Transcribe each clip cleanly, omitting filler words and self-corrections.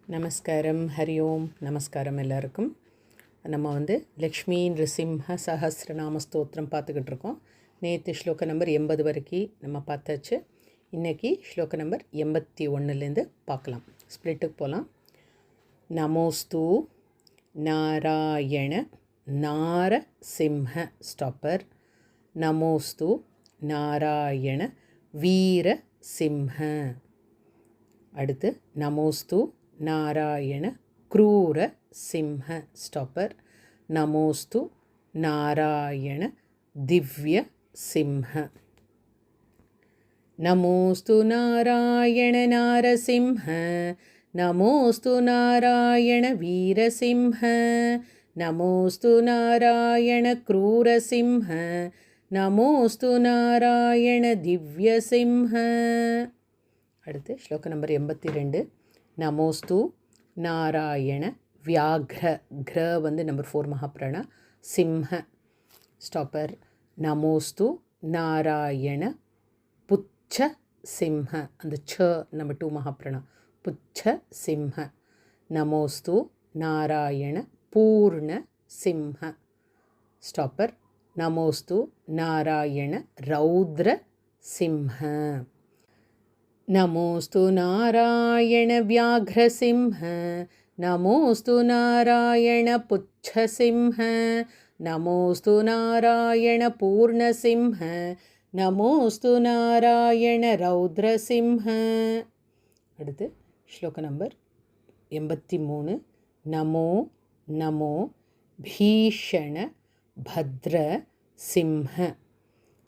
நமஸ்காரம், ஹரி ஓம். நமஸ்காரம் எல்லாருக்கும். நம்ம லக்ஷ்மி நிருசிம்ஹ சஹஸ்ரநாம ஸ்தோத்திரம் பார்த்துக்கிட்டு இருக்கோம். நேற்று ஸ்லோக நம்பர் 80 வரைக்கும் நம்ம பார்த்தாச்சு. இன்றைக்கி ஸ்லோக நம்பர் 81லேருந்து பார்க்கலாம். ஸ்ப்ளிட்டுக்கு போகலாம். நமோஸ்து நாராயண நாரசிம்ஹ ஸ்டாப்பர். நமோஸ்து நாராயண வீர சிம்ஹ. அடுத்து நமோஸ்து நாராயண க்ரூர சிம்ஹ ஸ்டாப்பர். நமோஸ்து நாராயண திவ்ய சிம்ஹ. நமோஸ்து நாராயண நாரசிம்ஹ. நமோஸ்து நாராயண வீரசிம்ஹ. நமோஸ்து நாராயண க்ரூரசிம்ஹ. நமோஸ்து நாராயண திவ்யசிம்ஹ. அடுத்து ஸ்லோக நம்பர் 82. நமோஸ்து நாராயண வியாக்ர. கிர நம்பர் 4 மகாப்ராணா. சிம்ஹ ஸ்டாப்பர். நமோஸ்து நாராயண புச்ச சிம்ஹ. அந்த ச நம்பர் 2 மகாப்ராணா. புச்ச சிம்ஹ. நமோஸ்து நாராயண பூர்ண சிம்ஹ ஸ்டாப்பர். நமோஸ்து நாராயண ரௌத்ர சிம்ஹ. நமோஸ்து நாராயண வியாக்ரசிம்ஹ. நமோஸ்து நாராயண புச்சசிம்ஹ. நமோஸ்து நாராயண பூர்ணசிம்ஹ. நமோஸ்து நாராயண ரௌத்ரசிம்ஹ. அடுத்து ஸ்லோக நம்பர் 83. நமோ நமோ பீஷண பத்ர சிம்ஹ.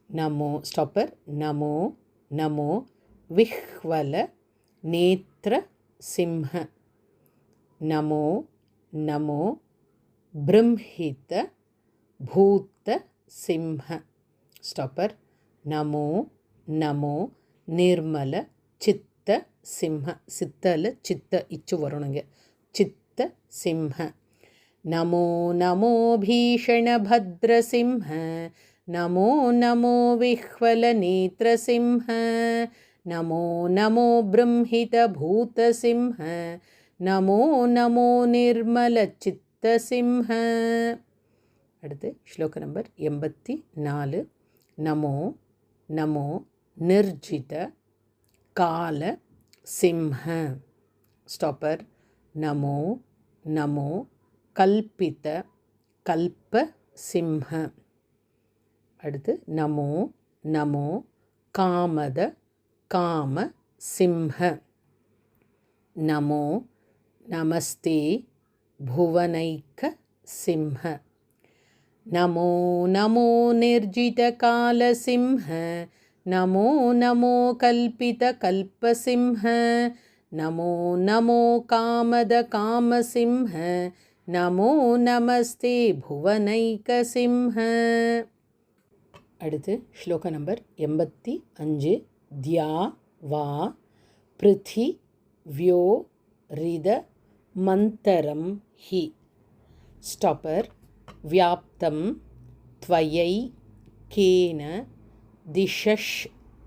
நமோ ஸ்டாப்பர். நமோ நமோ விஹ்வல நேத்ர சிம்ஹ. நமோ நமோ ப்ரம்ஹித பூத்த சிம்ஹ ஸ்டாப்பர். நமோ நமோ நிர்மல சித்த சிம்ஹ. சித்தல சித்த இச்சு வரணுங்க. சித்த சிம்ஹ. நமோ நமோ பீஷண பத்ர சிம்ஹ. நமோ நமோ விஹ்வல நேத்ர சிம்ஹ. நமோ நமோ ப்ரம்ஹித பூத சிம்ஹ. நமோ நமோ நிர்மல சித்த சிம்ஹ. அடுத்து ஸ்லோக நம்பர் 84. நமோ நமோ நிர்ஜித கால சிம்ஹ ஸ்டாப்பர். நமோ நமோ கல்பித கல்ப சிம்ஹ. அடுத்து நமோ நமோ காமத காம சிம்ஹ. நமோ நமஸ்தே புவனைக்க சிம்ஹ. நமோ நமோ நிர்ஜித கால சிம்ஹ. நமோ நமோ கல்பித கல்ப சிம்ஹ. நமோ நமோ காமத காம சிம்ஹ. நமோ நமஸ்தே புவனைக்க சிம்ஹ. அடுத்து ஸ்லோக நம்பர் 85. தியா வா பிருத்தி வியோ ரித மந்தரம் ஹி ஸ்டாப்பர். வியாப்தம் த்வயை கேன திஷஷ்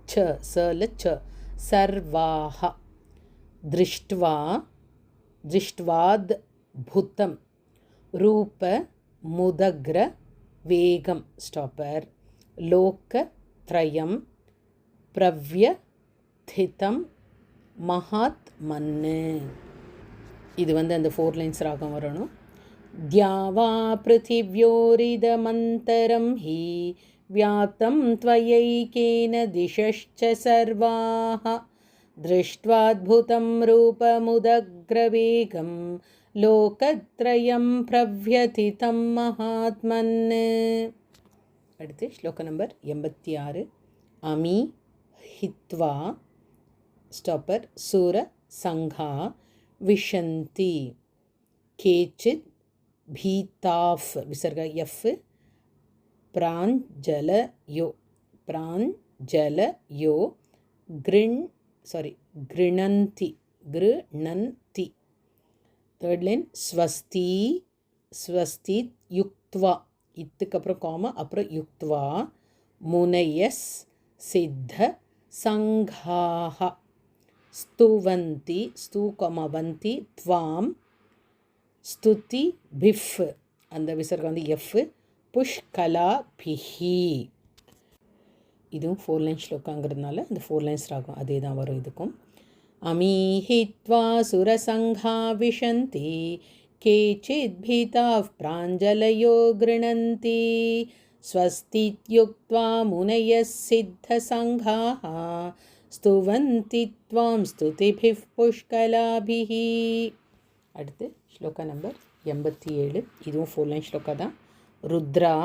ச சல ச சர்வாஹ திருஷ்ட்வா திருஷ்ட்வாத் புத்தம் ரூப முதக்ர வேகம் ஸ்டாப்பர். லோகத்ரயம் பிரவ்யதிதம் மகாத் மன்னு. இது அந்த 4 லைன்ஸ் ராகம் வரணும். தியாவா பிருத்திவ்யோரித மந்தரம் ஹி வியாப்தம் த்வயைகேன திஷஷ்ச சர்வாஹ திருஷ்ட்வாத்புதம் ரூபமுதக்ரவேகம் லோகத்ரயம் பிரவ்யதிதம் மகாத்மன்னு. அடுத்து ஸ்லோக நம்பர் 86. அமி ஹித்வா ஸ்டாப்பர். சூர சங்கா விஷந்தி. கேச்சித் பீதாஃப் விசர்க எஃப். பிராஞ்சலயோ பிராஞ்சலயோ கிருணந்தி கிருணந்தி. தேர்ட் லைன் ஸ்வஸ்தி ஸ்வஸ்தி யுக்த்வா. இத்துக்கு அப்புறம் காம அப்புறம் யுக்த்வா முனையஸ் சித்த சங்காஹ ஸ்துவந்தி ஸ்து வந்தி த்வாம் ஸ்துதி பிஃப் அந்த விசர்க்கம் வந்து எஃப் புஷ்கலா பிஹி. இதுவும் 4 லைன் ஸ்லோகாங்கிறதுனால இந்த 4 லைன்ஸ் ராகம் அதே தான் வரும் இதுக்கும். அமீஹித்வா சுரசங்கா விஷந்தி கேச்சித் பீதாஃப் பிராஞ்சலயோ கிருணந்தி ஸ்வஸ்தித்யுக்த்வா முனயஸ் சித்தசங்காஹ ஸ்துவந்தி த்வாம் ஸ்துதிபிஃப் புஷ்கலாபிஹி. அடுத்து ஸ்லோகா நம்பர் 87. இதுவும் 4 லைன் ஸ்லோகா தான். ருத்ரா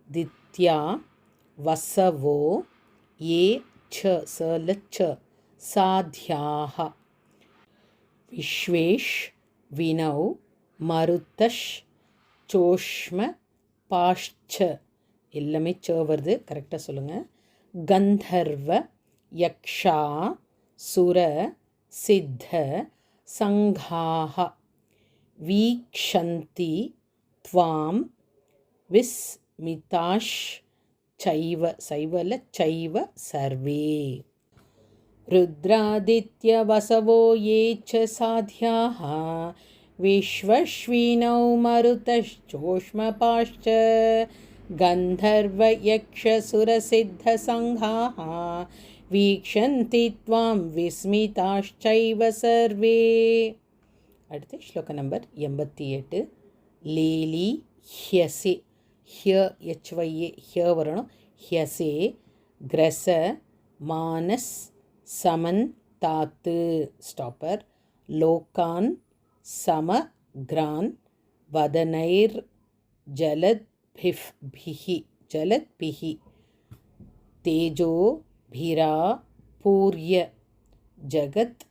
தித்யா வசவோ ஏ ச சலச்ச சாத்யாஹ விஸ்வேஷ் வினௌ மருத்தஷ் சோஷ்ம பாஷ்ச எல்லாமே ச வருது, கரெக்டாக சொல்லுங்கள். கந்தர்வ யக்ஷா சுர சித்த சங்காஹ வீக்ஷந்தி த்வாம் விஸ்மிதாஷ் சைவ சைவல சைவ சர்வே. ருத்ராதித்ய வசவோ ஏ ச சாத்யாஹ விஸ்வஸ்வினௌ மருதச்சோஷ்மபாஷ்ச கந்தர்வ யக்ஷ சுரசித்த சங்காஹ வீக்ஷந்தி த்வாம் விஸ்மிதாஷ்சைவ சர்வே. அடுத்து ஸ்லோக நம்பர் 88. லேலி ஹ்யசே ஹ்ய HYA ஹ்ய வரணும். ஹ்யசே கிரச மானஸ் சமன் தாத்து ஸ்டாப்பர் லோகான் சமக்ரான் வதனைர் ஜலத்பிஹி தேஜோபிரா பூர்ய ஜகத்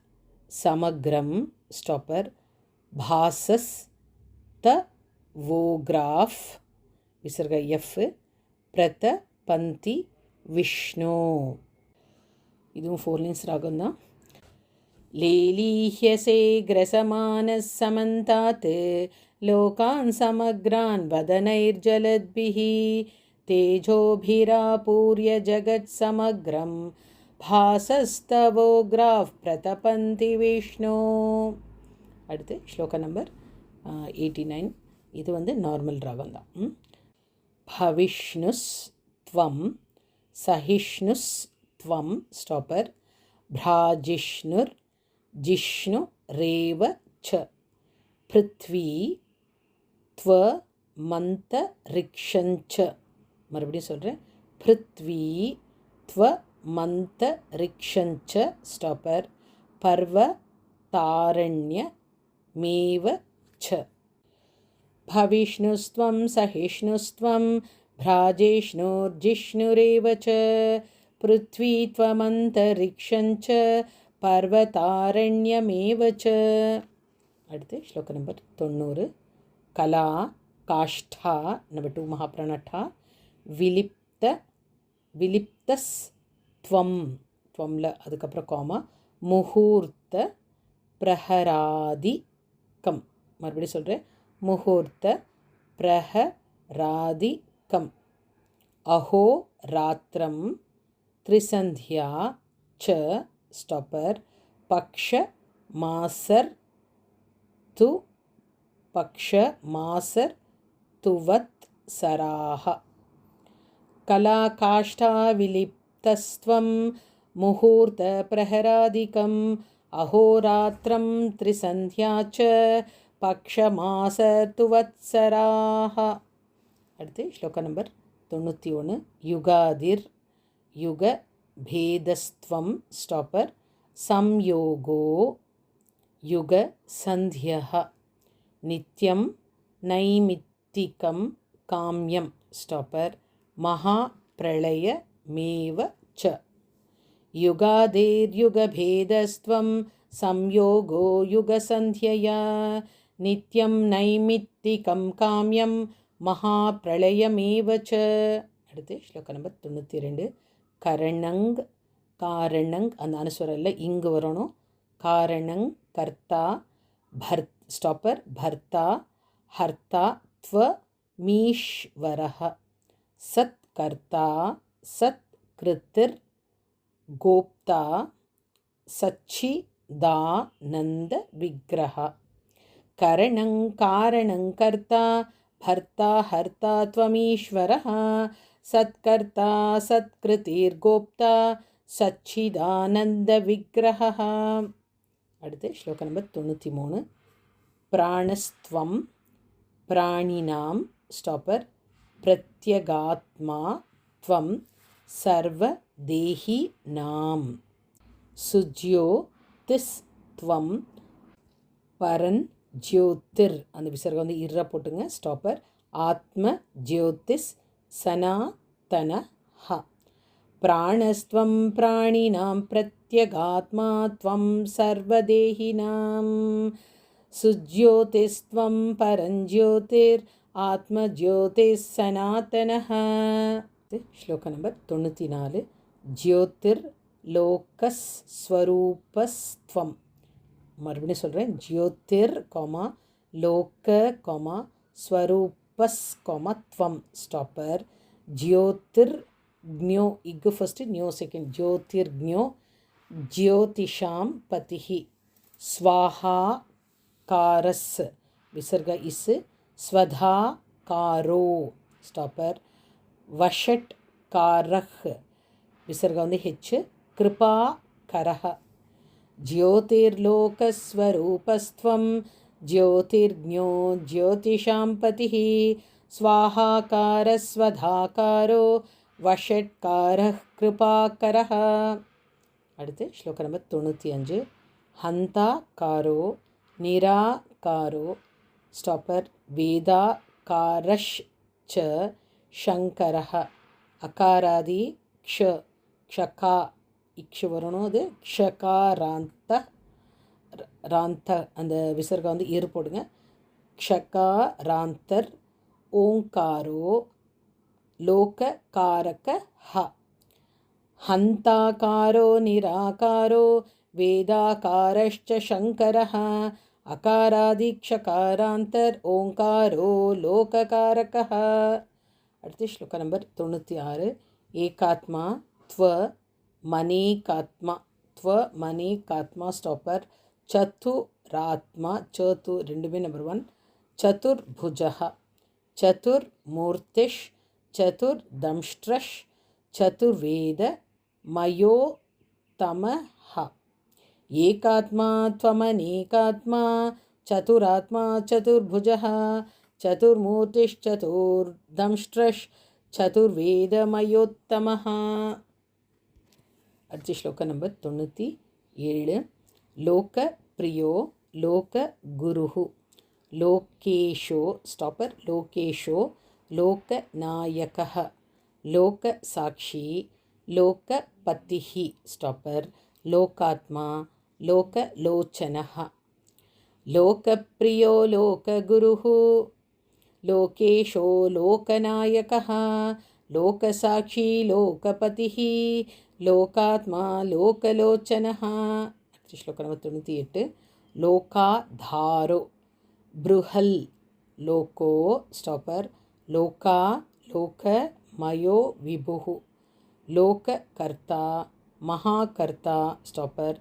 சமக்ரம் ஸ்டாப்பர் பாசஸ் தவோக்ராஃப் விசர்க எஃப் பிரத பந்தி விஷ்ணு. இதுவும் 4 லைன்ஸ் ராகம் தான். லேலீஹ்யசே கிரசமானஸ் சமந்தாத் லோகான் சமக்ரான் வதனைர்ஜலத்பிஹி தேஜோபிரா பூர்ய ஜகத் சமக்ரம் பாசஸ்தவோக்ராஃப் பிரதபந்தி விஷ்ணு. அடுத்து ஸ்லோகா நம்பர் 89. இது வந்து நார்மல் ராகம் தான். பவிஷ்ணுஸ் த்வம் சஹிஷ்ணுஸ் த்வம் ஸ்டாப்பர் பிராஜிஷ்ணுர் ஜிஷ்ணு ரேவ ச பிருத்வி த்வ மந்த ரிக்ஷஞ்ச. மறுபடியும் சொல்கிறேன். பிருத்வி த்வ மந்த ரிக்ஷஞ்ச ஸ்டாப்பர் பர்வ தாரண்ய மேவ ச. பவிஷ்ணுஸ்த்வம் சஹிஷ்ணுஸ்த்வம் பிராஜிஷ்ணுர்ஜிஷ்ணுரேவ ச பிருத்வி த்வமந்தரிக்ஷஞ்ச பர்வதாரண்யமேவ ச. அடுத்து ஸ்லோக நம்பர் 90. கலா காஷ்டா நம்பர் 2 மகாப்ராணட்டா விலிப்தஸ் த்வம் த்வம்ல அதுக்கப்புறம் காமா முகூர்த்த பிரஹராதிகம். மறுபடியும் சொல்கிறேன். முகூர்த்த பிரஹராதிகம் அஹோ ராத்திரம் த்ரிசந்தியா ச ஸ்டாப்பர் பக்ஷ மாசர் துவத் சராஹ. கலாகாஷ்டா விலிப்தஸ்த்வம் முகூர்த்த பிரஹராதிகம் அஹோராத்திரம் த்ரிசந்தியா ச பக்ஷமாசர் துவத்சராஹ. அடுத்து ஸ்லோகா நம்பர் 91. யுகாதிர் யுக பேதஸ்த்வம் ஸ்டாப்பர் சம்யோகோ யுக சந்தியஹ நித்யம் நைமித்திகம் காம்யம் ஸ்டாப்பர் மகா பிரளய மேவ ச. யுகாதேர்யுகபேதஸ்த்வம் சம்யோகோ யுகசந்தியயா நித்யம் நைமித்திகம் காம்யம் மகா பிரளயமேவ ச. அடுத்து ஸ்லோகா நம்பர் 92. காரணங் அந்த அனுஸ்வரம் இல்லை, இங்கு வரணும். காரணங் கர்த்தா ஸ்டாப்பர் பர்த்தா ஹர்த்தா த்வ மீஷ்வரஹ சத் கர்த்தா சத் கிருத்திர் கோப்தா சச்சி दा नन्द विग्रह करणं कारणं कर्ता भर्ता हर्ता त्वमीश्वरः सत्कर्ता सत्कृतिर्गोप्ता सच्चिदानन्दविग्रहः அடுத்து ஸ்லோகம் நம்பர் 93 பிராணஸ்த்வம் பிராணினாம் ஸ்டாப்பர் பிரத்யகாத்மா த்வம் சர்வதேஹி நாம் சுஜ்யோதிஸ் த்வம் பரன் ஜோதிர் அந்த விசர்கம் வந்து இர்ர போட்டுங்க ஸ்டாப்பர் ஆத்ம ஜோதிஸ் சனாதன ஹ பிராணஸ்த்வம் பிராணினாம் பிரத்யகாத்மா த்வம் சர்வதேஹினாம் சுஜ்யோதிஸ்த்வம் பரஞ்சோதிர் ஆத்மஜோதிஸ் சனாதனஹ. ஸ்லோகம் நம்பர் 94 ஜோதிர் லோகஸ் ஸ்வரூபஸ்த்வம். மறுபடியும் சொல்கிறேன், ஜோதிர் கோமா லோக கோமா ஸ்வரூபஸ் கோமா த்வம் ஸ்டாப்பர் ஜோதிர் க்ஞோ இக்கு ஃபஸ்ட்டு ஞோ செகண்ட் ஜோதிர் க்ஞோ ஜோதிஷாம் பதிஹி ஸ்வாஹா காரஸ் விசர்க இஸ் ஸ்வதா காரோ ஸ்டாப்பர் வஷட் காரஹ் விசர்க வந்து ஹெச் கிருபா கரஹ ज्योतिर्लोकस्वरूपस्त्वं ज्योतिर्ज्ञो ज्योतिषां पतिः स्वाहाकारस्वधाकारो वषट्कारः कृपाकरः. அடுத்து ஸ்லோகம் நம்பர் 95 ஹந்தாகாரோ நிராகாரோ ஸ்டாப்பர் வேதாகாரஷ் ச சங்கரஹ அகாராதி க்ஷ க்ஷகா இக்ஷு வரணும், அது க்ஷகாராந்த ராந்த அந்த விசர்கம் வந்து இரு போடுங்க க்ஷகாராந்தர் ஓங்காரோ லோககாரக ஹ ஹந்தாகாரோ நிராகாரோ வேதாகாரஷ்ச சங்கரஹ அகாராதிக்ஷகாராந்தர் ஓங்காரோ லோககாரக. அடுத்து ஸ்லோகம் நம்பர் 96 ஏகாத்மா த்வ மனேகாத்மா த்வ மனேகாத்மா ஸ்டாப்பர் சதுராத்மா சது ரெண்டுமே நம்பர் 1 சதுர்புஜः சதுர்மூர்த்திஷ் சதுர்தம்ஷ்ட்ரஷ் சதுர்வேத மயோத்தமஹ ஏகாத்மா த்வமனேகாத்மா சதுராத்மா சதுர்புஜः சதுர்மூர்த்திஷ் சதுர்தம்ஷ்ட்ரஷ் சதுர்வேத மயோத்தமஹ. அடுத்த ஸ்லோகம் நம்பர் 97 லோக பிரியோ லோக குருஹு லோகேஷோ ஸ்டாப்பர் லோகேஷோ லோக நாயகः லோக சாட்சி லோக பத்திஹி ஸ்டாப்பர் லோகாத்மா லோக லோச்சனः லோகப்பிரியோ லோககுருஹு லோகேஷோ லோகநாயகः லோகசாட்சி லோகபதிः லோகாத்மா லோகலோச்சனः. ஸ்லோகம் நம்பர் 98 லோகாதாரோ ப்ருஹல் லோகோ ஸ்டாப்பர் லோகா லோக மயோ விபுஹு லோககர்த்தா மகாகர்த்தா ஸ்டாப்பர்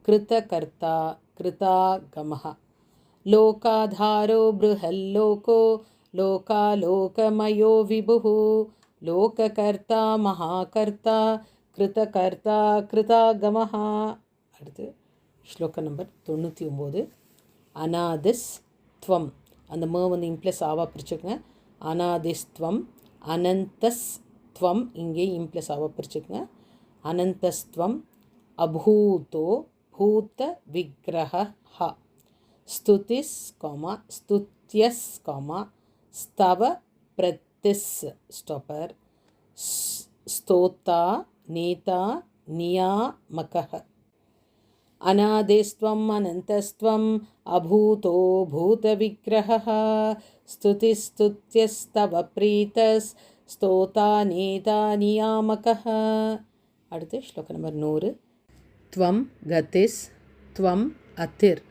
கிருதகர்த்தா கிருதாகமஹ லோகாதாரோ ப்ருஹல் லோகோ லோகாலோகமயோ விபுஹு லோககர்த்தா மகாகர்த்தா கிருதகர்த்தா கிருதாகமஹ. அடுத்து ஸ்லோகம் நம்பர் 99 அநாதிஸ் த்வம் அந்த ம வந்து இம்ப்ளஸ் ஆவா பிரிச்சுக்கங்க அநாதிஸ் த்வம் அனந்தஸ் த்வம் இங்கே இம்ப்ளஸ் ஆவா பிரிச்சுக்கங்க அனந்தஸ் த்வம் அபூதோ பூத விக்கிரஹ ஸ்துதிஸ் coma ஸ்துத்யஸ் coma ஸ்தவ பிரத்திஸ் stopper ஸ்தோத்தா Netha நியாமகः அநாதிஸ்த்வம் அனந்தஸ்த்வம் அபூதோ பூதவிக்கிரஹः ஸ்துதிஸ்துத்யஸ்தவ பிரீதஸ் ஸ்தோதா Netha நியாமகः. அடுத்து ஸ்லோகம் நம்பர் 100 த்வம் கதிஸ் த்வம் அதிர்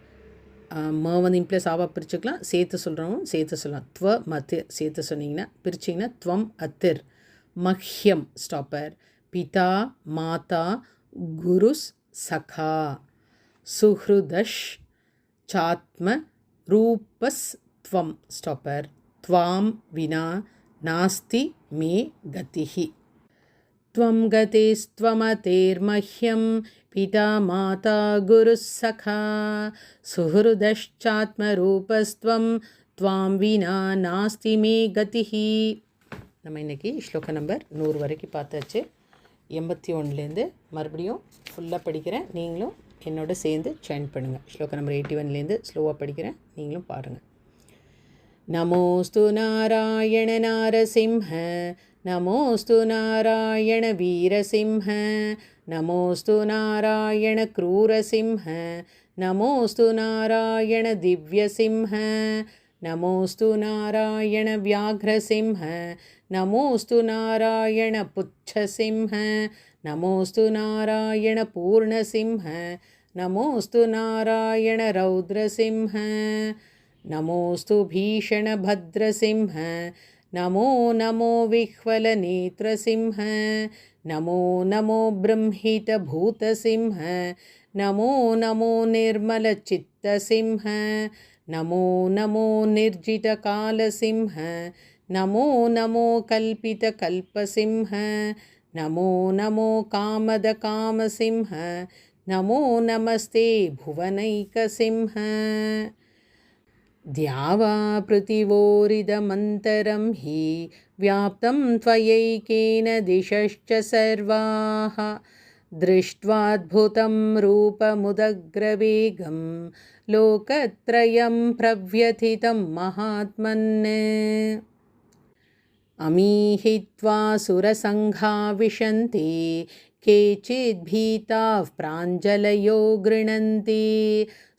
ம வந்து இம்ப்ளஸ் ஆவா பிரிச்சுக்கலாம், சேர்த்து சொல்கிறவங்க சேர்த்து சொல்லலாம். த்வ மதிர் சேர்த்து சொன்னீங்கன்னா பிரிச்சிங்கன்னா த்வம் அதிர் மஹ்யம் ஸ்டாப்பர் பிதா மாதா குருஸ் சகா सुहृदश् चात्म रूपस्त्वं स्टॉपर त्वां विना नास्ति मे गतिः त्वं गतिस्त्वमतेर्मह्यं पिता माता गुरुः सखा सुहृदश्चात्मरूपस्त्वं त्वां विना नास्ति मे गतिः. நம்ம இன்றைக்கி ஸ்லோக நம்பர் 100 வரைக்கும் பார்த்தாச்சு. 81லேருந்து மறுபடியும் ஃபுல்லாக படிக்கிறேன், நீங்களும் என்னோட சேர்ந்து சேன் பண்ணுங்கள். ஸ்லோக நம்பர் 81லேருந்து ஸ்லோவாக படிக்கிறேன், நீங்களும் பாருங்கள். நமோஸ்து நாராயண நாரசிம்ஹ நமோஸ்து நாராயண வீரசிம்ஹ நமோஸ்து நாராயண க்ரூரசிம்ஹ நமோஸ்து நாராயண திவ்யசிம்ஹ நமோஸ்து நாராயண வியாக்ரசிம்ஹ நமோஸ்து நாராயண புச்சசிம்ஹ நமோஸ்து நாராயண பூர்ணசிம்ஹ நமோஸ்து நாராயண ரௌத்ரசிம்ஹ நமோஸ்து भीषणभद्रसिंह नमो नमो विह्वलनेत्रसिंह नमो नमो बृंहितभूतसिंह नमो नमो निर्मलचित्तसिंह नमो नमो निर्जितकालसिंह नमो नमो कल्पितकल्पसिंह नमो नमो कामदकामसिंह नमो नमस्ते भुवनैकसिंह द्यावा पृथिवोरिदमन्तरं हि व्याप्तं त्वयैकेन दिशश्च सर्वाः दृष्ट्वाद्भुतं रूपमुदग्रवेगं लोकत्रयं प्रव्यथितं महात्मन् अमीहित्वा सुरसङ्घा विशन्ति केचिद्भीताः प्राञ्जलयो गृह्णन्ति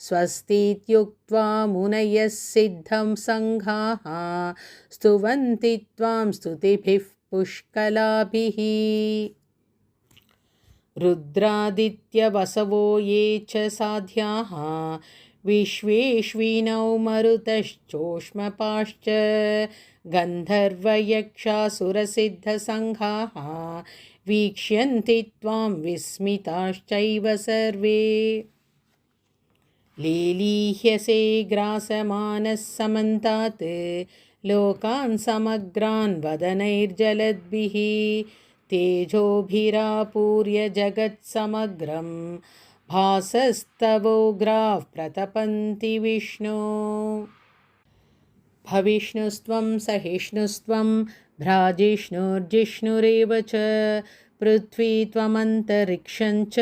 स्वस्तीत्युक्त्वा मुनयः सिद्धं सङ्घाः स्तुवन्ति त्वां स्तुतिभिः पुष्कलाभिः रुद्रादित्यवसवो ये च साध्याः विश्वेश्विनौ मरुतश्चोष्मपाश्च गन्धर्वयक्षासुरसिद्धसङ्घाः वीक्ष्यन्ति त्वां विस्मिताश्चैव सर्वे लेलीह्यसे ग्रासमानः समन्तात् लोकान् समग्रान् वदनैर्जलद्भिः तेजोभिरापूर्य जगत्समग्रं भासस्तवोग्राः प्रतपन्ति विष्णो भविष्णुस्त्वं सहिष्णुस्त्वं भ्राजिष्णुर्जिष्णुरेव च पृथ्वी त्वमन्तरिक्षं च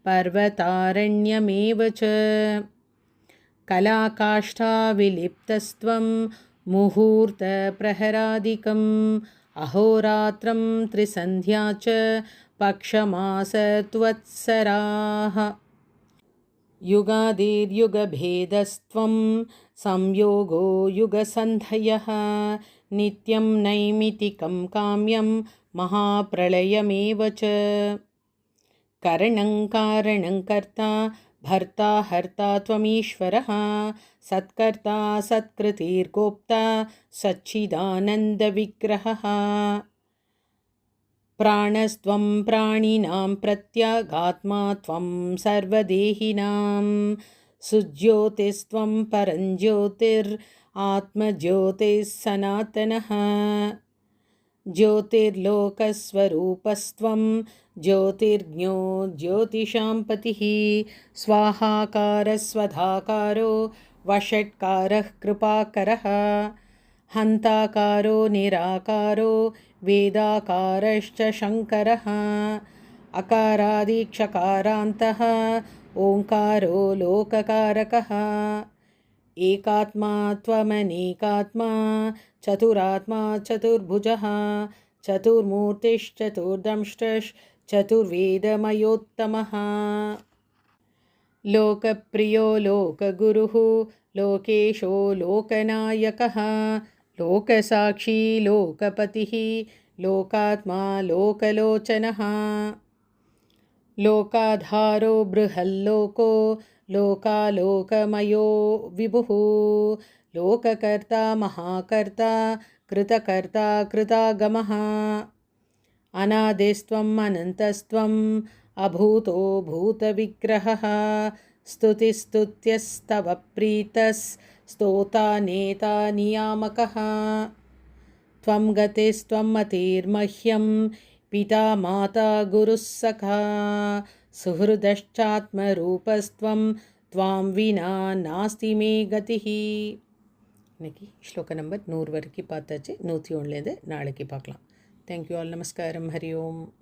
पर्वतारण्यमेव च कलाकाष्ठाविलिप्तस्त्वं मुहूर्तप्रहरादिकम् अहोरात्रं त्रिसन्ध्या च पक्षमासत्वत्सराः युगादिर्युगभेदस्त्वं संयोगो युगसन्धयः नित्यं नैमितिकं काम्यं महाप्रलयमेव च करणं कारणं कर्ता भर्ता हर्ता त्वमीश्वरः सत्कर्ता सत्कृतिर्गोप्ता सच्चिदानन्दविग्रहः प्राणस्त्वं प्राणिनां प्रत्यागात्मा त्वं सर्वदेहिनां सुज्योतिस्त्वं परञ्ज्योतिरात्मज्योतिः सनातनः ज्योतिर्लोकस्वरूपस्त्वं ज्योतिर्ज्ञो ज्योतिषां पतिः स्वाहाकारस्वधाकारो वषट्कारः कृपाकरः हन्ताकारो निराकारो वेदाकारश्च शङ्करः अकारादिक्षकारान्तः ओङ्कारो लोककारकः एकात्मा त्वमनेकात्मा चतुरात्मा चतुर्भुजः चतुर्मूर्तिश्चतुर्दंष्टश्चतुर्वेदमयोत्तमः लोकप्रियो लोकगुरुः लोकेशो लोकनायकः लोकसाक्षी लोकपतिः लोकात्मा लोकलोचनः लोकाधारो बृहल्लोको लोकालोकमयो विभुः लोककर्ता महाकर्ता कृतकर्ता कृतागमः अनादिस्त्वम् अनन्तस्त्वम् अभूतो भूतविग्रहः स्तुतिस्तुत्यस्तव प्रीतस् स्तोता नेता नियामकः त्वं गतिस्त्वं मतिर्मह्यं पिता माता गुरुः सखा सुहृदश्चात्मरूपस्त्वं त्वां विना नास्ति मे गतिः. இன்னைக்கு ஸ்லோக நம்பர் 100 வரைக்கும் பார்த்தாச்சு. 101லேருந்து நாளைக்கு பார்க்கலாம். Thank you all. நமஸ்காரம். ஹரி ஓம்.